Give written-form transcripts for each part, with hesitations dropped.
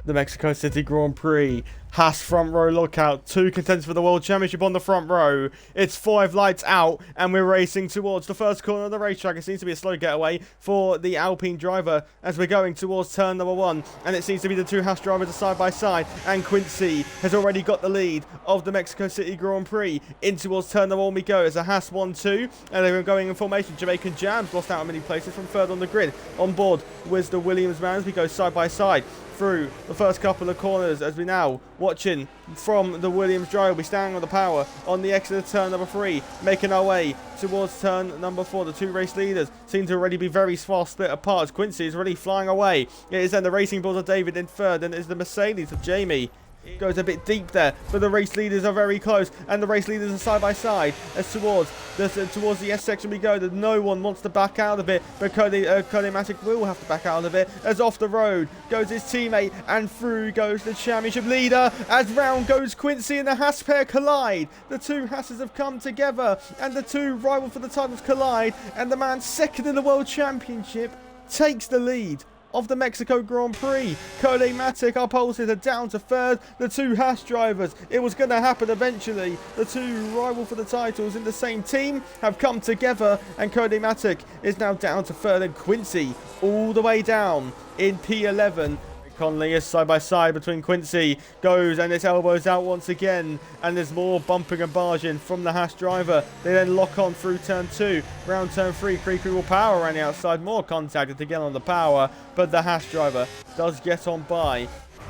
the Mexico City Grand Prix. Haas front row lookout. 2 contenders for the World Championship on the front row. It's 5 lights out, and we're racing towards the first corner of the racetrack. It seems to be a slow getaway for the Alpine driver as we're going towards turn number 1. And it seems to be the 2 Haas drivers are side by side. And Quincy has already got the lead of the Mexico City Grand Prix. In towards turn number 1 we go as a Haas 1-2. And they're going in formation. Jamaican Jams lost out in many places from third on the grid. On board with the Williams man as we go side by side through the first couple of corners as we now watching from the Williams drive. We stand on the power on the exit of turn number 3, making our way towards turn number 4. The 2 race leaders seem to already be very far split apart as Quincy is already flying away. It is then the Racing Bulls of David in third, and it is the Mercedes of Jamie. It goes a bit deep there, but the race leaders are very close, and the race leaders are side by side as towards the S section we go. That no one wants to back out of it, but Cody Matic will have to back out of it as off the road goes his teammate, and through goes the championship leader as round goes Quincy and the Haas pair collide. The 2 Haasses have come together, and the 2 rivals for the titles collide, and the man second in the World Championship takes the lead of the Mexico Grand Prix. Cody Matic, our pole sitter, down to third. The 2 Haas drivers, it was going to happen eventually. The 2 rival for the titles in the same team have come together, and Cody Matic is now down to third, and Quincy all the way down in P11. Conley is side by side between Quincy, goes and its elbows out once again, and there's more bumping and barging from the Haas driver. They then lock on through turn 2, round turn 3, Creakery will power around the outside, more contact to get on the power, but the Haas driver does get on by,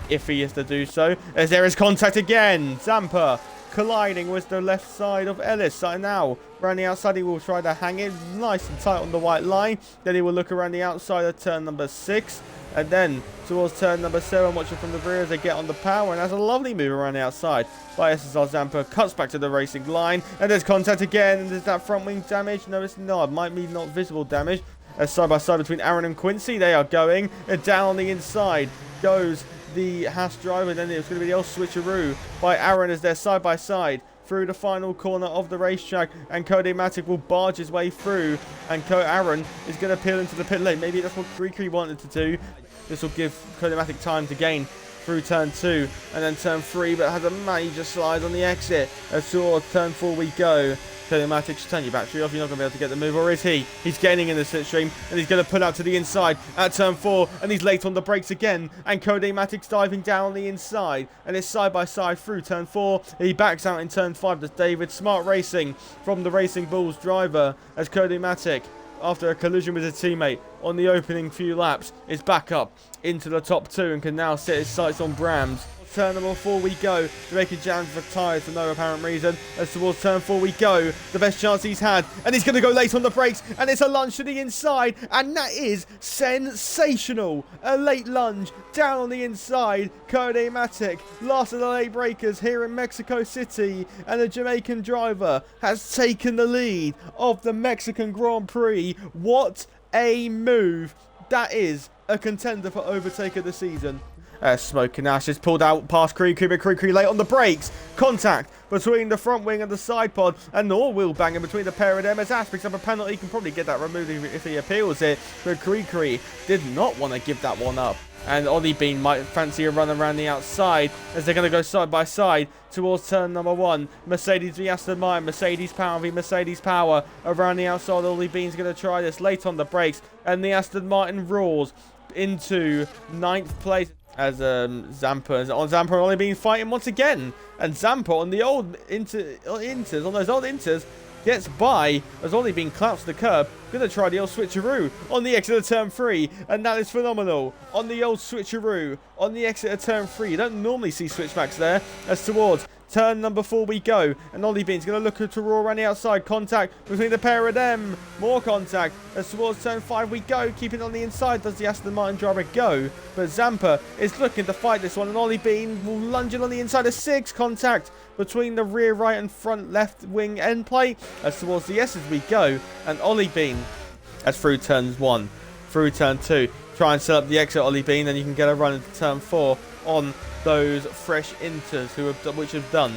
if he is to do so, as there is contact again. Zampa colliding with the left side of Ellis. So now around the outside he will try to hang it nice and tight on the white line, then he will look around the outside of turn number 6, and then towards turn number 7, watching from the rear as they get on the power, and has a lovely move around the outside by SSR Zampa, cuts back to the racing line, and there's contact again, and there's that front wing damage. No, it's not, it might be not visible damage, as side by side between Aaron and Quincy, they are going, and down on the inside goes the Haas driver, and then it's going to be the old switcheroo by Aaron as they're side by side through the final corner of the racetrack, and Cody Matic will barge his way through, and Aaron is going to peel into the pit lane. Maybe that's what Creakery wanted to do. This will give Cody Matic time to gain through turn 2 and then turn 3, but has a major slide on the exit as towards turn 4 we go. Cody Matic, just turn your battery off, you're not going to be able to get the move, or is he? He's gaining in the slipstream, and he's going to pull out to the inside at turn 4, and he's late on the brakes again, and Cody Matic's diving down on the inside, and it's side by side through turn 4, he backs out in turn 5, there's David. Smart racing from the Racing Bulls driver, as Cody Matic, after a collision with his teammate on the opening few laps, is back up into the top 2, and can now set his sights on Brams. Turn number 4 we go. Jamaican Jams retired for no apparent reason. As towards turn 4 we go. The best chance he's had. And he's going to go late on the brakes. And it's a lunge to the inside. And that is sensational. A late lunge down on the inside. Cody Matic, last of the late breakers here in Mexico City. And the Jamaican driver has taken the lead of the Mexican Grand Prix. What a move. That is a contender for overtake of the season. Smoking Ash is pulled out past Creakery, but Creakery late on the brakes. Contact between the front wing and the side pod, and all wheel banging between the pair of them as Ash picks up a penalty. He can probably get that removed if he appeals it, but Creakery did not want to give that one up. And Ollie Bean might fancy a run around the outside as they're going to go side by side towards turn number 1. Mercedes v Aston Martin, Mercedes Power v Mercedes Power around the outside. Ollie Bean's going to try this late on the brakes, and the Aston Martin roars into 9th place. As Zampa and Ollie Bean fighting once again, and Zampa on the old inters gets by as Ollie Bean claps the curb. Gonna try the old switcheroo on the exit of turn 3, and that is phenomenal. On the old switcheroo on the exit of turn 3, you don't normally see switchbacks there. As towards turn number 4 we go, and Ollie Bean's going to look to roar around the outside. Contact between the pair of them. More contact as towards turn 5 we go. Keeping on the inside does the Aston Martin driver go, but Zampa is looking to fight this one, and Ollie Bean will lunge in on the inside of 6. Contact between the rear right and front left wing end plate as towards the S's we go, and Ollie Bean as through turns 1, through turn 2. Try and set up the exit, Ollie Bean, then you can get a run into turn 4 on those fresh inters which have done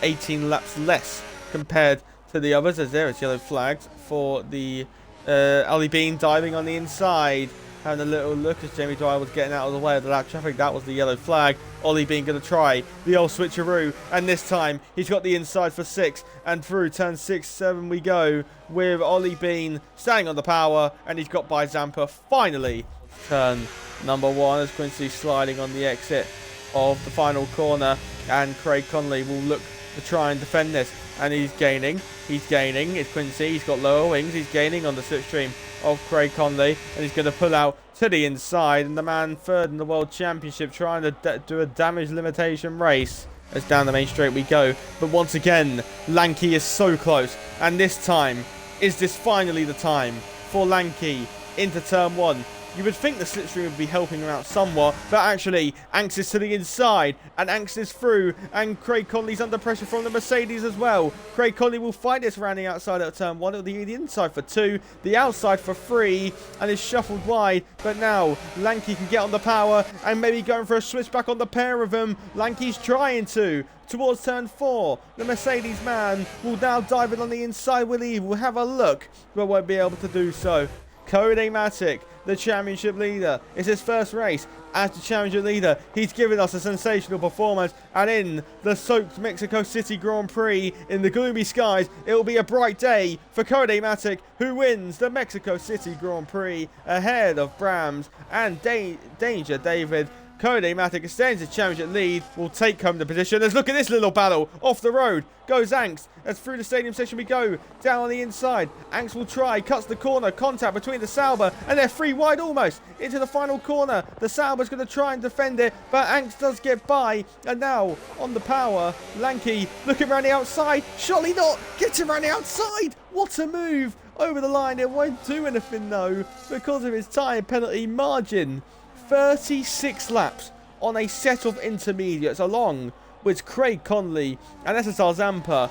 18 laps less compared to the others, as there is yellow flags for the Ollie Bean diving on the inside. having a little look as Jamie Dwyer was getting out of the way of the lap traffic. That was the yellow flag. Ollie Bean going to try the old switcheroo, and this time he's got the inside for 6, and through turn 6, 7 we go with Ollie Bean standing on the power, and he's got by Zampa finally. Turn number 1 as Quincy sliding on the exit of the final corner, and Craig Conley will look to try and defend this, and he's gaining, it's Quincy, he's got lower wings, he's gaining on the slipstream of Craig Conley, and he's going to pull out to the inside, and the man third in the World Championship trying to do a damage limitation race as down the main straight we go. But once again, Lanky is so close, and this time, is this finally the time for Lanky into turn 1? You would think the slipstream would be helping him out somewhat, but actually, Anx is to the inside, and Anx is through, and Craig Conley's under pressure from the Mercedes as well. Craig Conley will fight this round the outside at turn 1. It'll be the inside for 2, the outside for 3, and is shuffled wide, but now Lanky can get on the power, and maybe going for a switch back on the pair of them. Lanky's trying to. Towards turn 4, the Mercedes man will now dive in on the inside. We'll have a look, but won't be able to do so. Commentator, the championship leader. It's his first race as the championship leader. He's given us a sensational performance, and in the soaked Mexico City Grand Prix in the gloomy skies, it will be a bright day for Commentator, who wins the Mexico City Grand Prix ahead of Brams and Danger David. Commentator extends his championship lead, will take home the position. Let's look at this little battle. Off the road goes Anx. As through the stadium section we go. Down on the inside. Anx will try. Cuts the corner. Contact between the Sauber. And they're free wide almost. Into the final corner. The Sauber's going to try and defend it. But Anx does get by. And now on the power. Lanky looking around the outside. Surely not. Gets around the outside. What a move. Over the line. It won't do anything though. Because of his tyre penalty margin. 36 laps on a set of intermediates along with Craig Conley and SSR Zampa.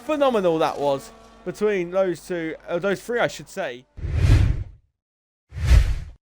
Phenomenal that was between those 3 I should say.